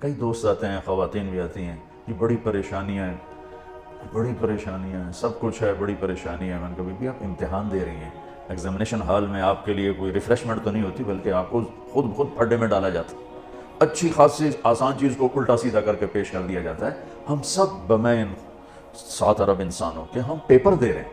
کئی دوست آتے ہیں، خواتین بھی آتی ہیں، یہ بڑی پریشانیاں ہیں، سب کچھ ہے، بڑی پریشانی ہے۔ میں نے کہا بی بی آپ امتحان دے رہی ہیں، ایگزامینیشن ہال میں آپ کے لیے کوئی ریفریشمنٹ تو نہیں ہوتی، بلکہ آپ کو خود پھڈے میں ڈالا جاتا ہے، اچھی خاصی آسان چیز کو الٹا سیدھا کر کے پیش کر دیا جاتا ہے۔ ہم سب بمین 7 ارب انسانوں کے ہم پیپر دے رہے ہیں،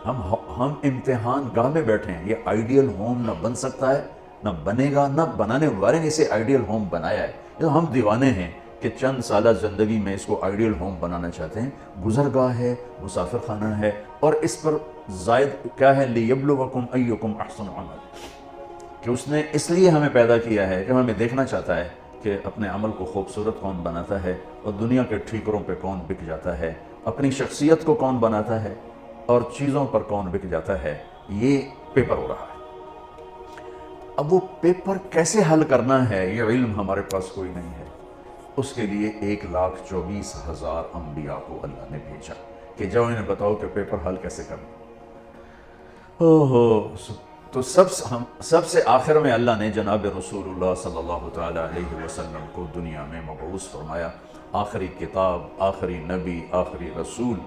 ہم امتحان گاہ میں بیٹھے ہیں۔ یہ آئیڈیل ہوم نہ بن سکتا ہے، نہ بنے گا، نہ بنانے والے نے اسے آئیڈیل ہوم بنایا ہے۔ یہ ہم دیوانے ہیں کہ چند سالہ زندگی میں اس کو آئیڈیل ہوم بنانا چاہتے ہیں۔ گزرگاہ ہے، مسافر خانہ ہے، اور اس پر زائد کیا ہے، لِيَبْلُوَكُمْ أَيُّكُمْ أَحْسَنُ عَمَلًا، کہ اس نے اس لیے ہمیں پیدا کیا ہے کہ ہمیں دیکھنا چاہتا ہے کہ اپنے عمل کو خوبصورت کون بناتا ہے اور دنیا کے ٹھیکروں پہ کون بک جاتا ہے، اپنی شخصیت کو کون بناتا ہے اور چیزوں پر کون بک جاتا ہے۔ یہ پیپر ہو رہا ہے۔ اب وہ پیپر کیسے حل کرنا ہے، یہ علم ہمارے پاس کوئی نہیں ہے۔ اس کے لیے 1,24,000 انبیاء کو اللہ نے بھیجا کہ جاؤ انہیں بتاؤ کہ پیپر حل کیسے کرنا۔ تو سب سے آخر میں اللہ نے جناب رسول اللہ صلی اللہ تعالی علیہ وسلم کو دنیا میں مبعوث فرمایا، آخری کتاب، آخری نبی، آخری رسول۔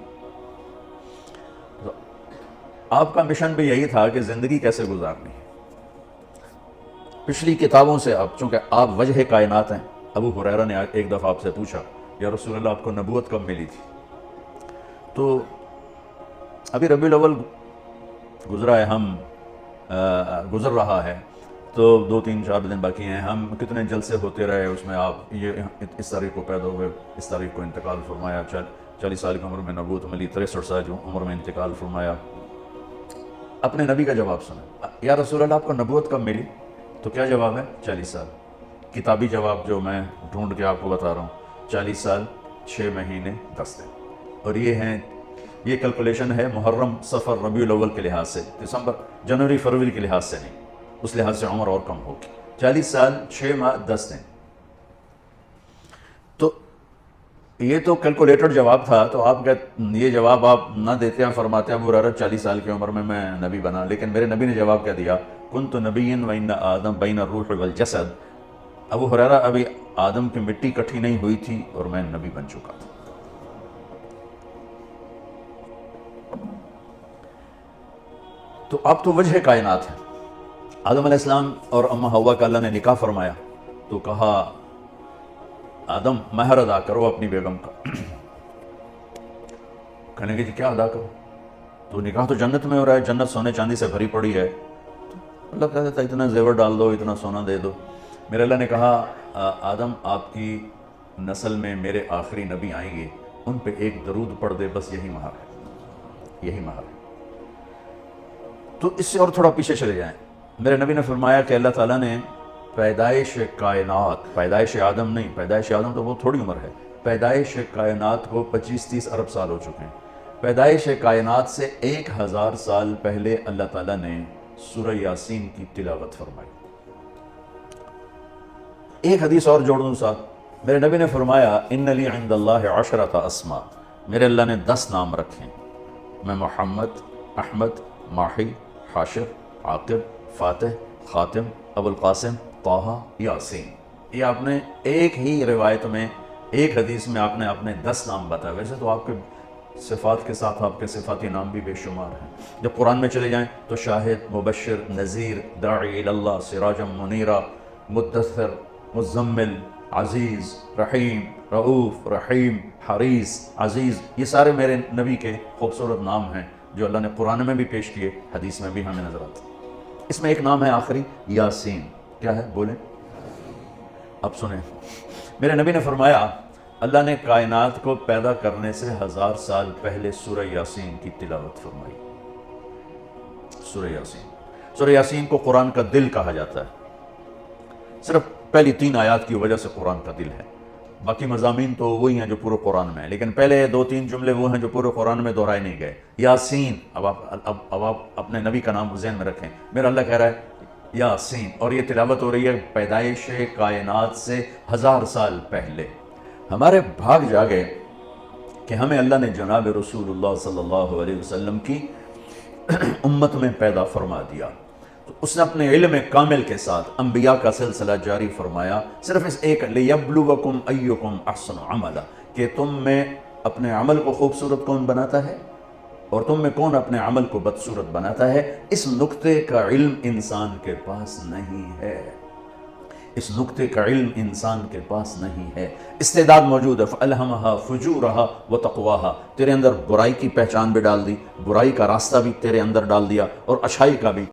آپ کا مشن بھی یہی تھا کہ زندگی کیسے گزارنی ہے۔ پچھلی کتابوں سے اب چونکہ آپ وجہ کائنات ہیں، ابو ہریرہ نے ایک دفعہ آپ سے پوچھا یا رسول اللہ آپ کو نبوت کب ملی تھی؟ تو ابھی ربیع الاول گزرا ہے، گزر رہا ہے، تو 2-3-4 دن باقی ہیں۔ ہم کتنے جلسے ہوتے رہے اس میں، آپ یہ اس تاریخ کو پیدا ہوئے، اس تاریخ کو انتقال فرمایا، 40 سال کی عمر میں نبوت ملی، 63 سال کی عمر میں انتقال فرمایا۔ اپنے نبی کا جواب سنا، یا رسول اللہ آپ کو نبوت کب ملی؟ تو کیا جواب ہے؟ 40 سال۔ کتابی جواب جو میں ڈھونڈ کے آپ کو بتا رہا ہوں، 40 سال 6 مہینے 10 دن۔ اور یہ کیلکولیشن ہے محرم، صفر، ربیع الاول کے لحاظ سے، دسمبر، جنوری، فروری کے لحاظ سے نہیں، اس لحاظ سے عمر اور کم ہوگی۔ 40 سال 6 ماہ 10 دن۔ تو یہ تو کیلکولیٹڈ جواب تھا، تو آپ یہ جواب آپ نہ دیتے ہیں، فرماتے ابو ہریرہ 40 سال کی عمر میں نبی بنا، لیکن میرے نبی نے جواب کیا دیا، کنت نبیا وان آدم بین الروح والجسد۔ ابو ہریرہ ابھی آدم کی مٹی کٹھی نہیں ہوئی تھی اور میں نبی بن چکا تھا۔ تو اب تو وجہ کائنات ہے۔ آدم علیہ السلام اور اماں حوا کا اللہ نے نکاح فرمایا، تو کہا آدم مہر ادا کرو اپنی بیگم کا۔ کہنے کہ جی کیا ادا کرو؟ تو نکاح تو جنت میں ہو رہا ہے، جنت سونے چاندی سے بھری پڑی ہے۔ اللہ کہتا تھا اتنا زیور ڈال دو، اتنا سونا دے دو۔ میرے اللہ نے کہا آدم آپ کی نسل میں میرے آخری نبی آئیں گے، ان پہ ایک درود پڑھ دے، بس یہی مہر ہے، یہی مہر ہے۔ تو اس سے اور تھوڑا پیچھے چلے جائیں، میرے نبی نے فرمایا کہ اللہ تعالیٰ نے پیدائش کائنات، پیدائش آدم نہیں، پیدائش آدم تو وہ تھوڑی عمر ہے، پیدائش کائنات کو 25-30 ارب سال ہو چکے ہیں۔ پیدائش کائنات سے 1000 سال پہلے اللہ تعالیٰ نے سورہ یاسین کی تلاوت فرمائی۔ ایک حدیث اور جوڑ دوں ساتھ، میرے نبی نے فرمایا ان لی عند اللہ 10 اسماء، میرے اللہ نے 10 نام رکھے، میں محمد، احمد، ماحی، حاشر، عاقب، فاتح، خاتم، ابو القاسم، طٰہٰ، یاسین۔ یہ آپ نے ایک ہی روایت میں، ایک حدیث میں آپ نے اپنے 10 نام بتائے۔ ویسے تو آپ کے صفات کے ساتھ آپ کے صفاتی نام بھی بے شمار ہیں۔ جب قرآن میں چلے جائیں تو شاہد، مبشر، نذیر، داعی اللہ، سراجا منیرا، مدثر، مزمل، عزیز، رحیم، رؤوف، رحیم، حریص، عزیز، یہ سارے میرے نبی کے خوبصورت نام ہیں جو اللہ نے قرآن میں بھی پیش کیے، حدیث میں بھی ہمیں نظر آتے ہیں۔ اس میں ایک نام ہے آخری، یاسین۔ کیا ہے بولیں؟ اب سنیں، میرے نبی نے فرمایا اللہ نے کائنات کو پیدا کرنے سے 1000 سال پہلے سورہ یاسین کی تلاوت فرمائی۔ سورہ یاسین، سورہ یاسین کو قرآن کا دل کہا جاتا ہے، صرف پہلی 3 آیات کی وجہ سے قرآن کا دل ہے، باقی مضامین تو وہی ہیں جو پورے قرآن میں ہیں، لیکن پہلے 2-3 جملے وہ ہیں جو پورے قرآن میں دہرائے نہیں گئے۔ یاسین، اب آپ اپنے نبی کا نام ذہن میں رکھیں، میرا اللہ کہہ رہا ہے یاسین، اور یہ تلاوت ہو رہی ہے پیدائش کائنات سے 1000 سال پہلے۔ ہمارے بھاگ جاگے کہ ہمیں اللہ نے جناب رسول اللہ صلی اللہ علیہ وسلم کی امت میں پیدا فرما دیا۔ تو اس نے اپنے علم کامل کے ساتھ انبیاء کا سلسلہ جاری فرمایا، صرف اس ایک لِيَبْلُوَكُمْ أَيُّكُمْ أَحْسَنُ عَمَلًا، کہ تم میں اپنے عمل کو خوبصورت کون بناتا ہے اور تم میں کون اپنے عمل کو بدصورت بناتا ہے۔ اس نقطے کا علم انسان کے پاس نہیں ہے، اس نقطے کا علم انسان کے پاس نہیں ہے۔ استعداد موجود ہے، فَأَلْهَمَهَا فُجُورَهَا وَتَقْوَاهَا، تیرے اندر برائی کی پہچان بھی ڈال دی، برائی کا راستہ بھی تیرے اندر ڈال دیا اور اچھائی کا بھی۔